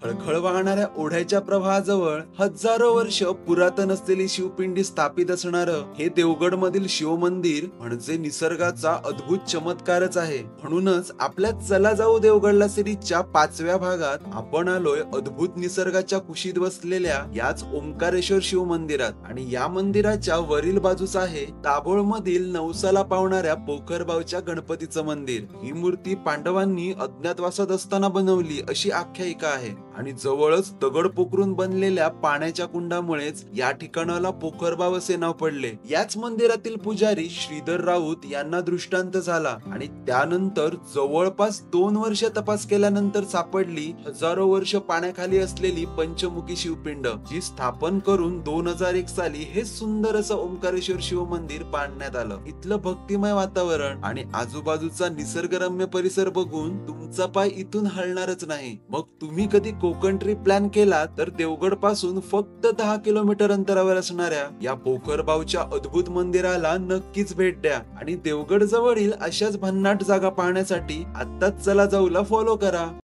खळखळ वाहणाऱ्या ओढ्याच्या प्रवाहाजवळ हजारो वर्ष पुरातन असलेली शिवपिंडी स्थापित असणारं हे देवगड मधील शिव मंदिर म्हणजे निसर्गाचा अद्भुत चमत्कारच आहे. म्हणूनच आपल्या चला जाऊ देवगडला सिरीजच्या 5व्या भागात आपण आलोय अद्भुत निसर्गाच्या कुशीत बसलेल्या याच ओंकारेश्वर शिव मंदिरात. आणि या मंदिराच्या वरील बाजूस आहे दाभोळ मधील नवसाला पावणाऱ्या पोखरबावच्या गणपतीचं मंदिर. ही मूर्ती पांडवांनी अज्ञातवासात असताना बनवली अशी आख्यायिका आहे. आणि जवळच दगड पोखरून बनलेल्या पाण्याच्या कुंडामुळेच या ठिकाणाला पोखरबाव असे नाव पडले. याच मंदिरातील पुजारी श्रीधर राऊत यांना दृष्टांत झाला आणि त्यानंतर जवळपास 2 वर्ष तपास केल्यानंतर सापडली हजारो वर्ष पाण्याखाली असलेली पंचमुखी शिवपिंड, जी स्थापन करून 2001 साली हे सुंदर असं ओंकारेश्वर शिव मंदिर बांधण्यात आलं. इथलं भक्तिमय वातावरण आणि आजूबाजूचा निसर्गरम्य परिसर बघून तुमचा पाय इथून हलणारच नाही. मग तुम्ही कधी कोकण ट्रिप प्लॅन केला तर देवगड पासून फक्त 10 किलोमीटर अंतरावर असणाऱ्या या पोखरबावच्या अद्भुत मंदिराला नक्कीच भेट द्या. आणि देवगड जवळील अशाच भन्नाट जागा पाहण्यासाठी आत्ताच चला जाऊला फॉलो करा.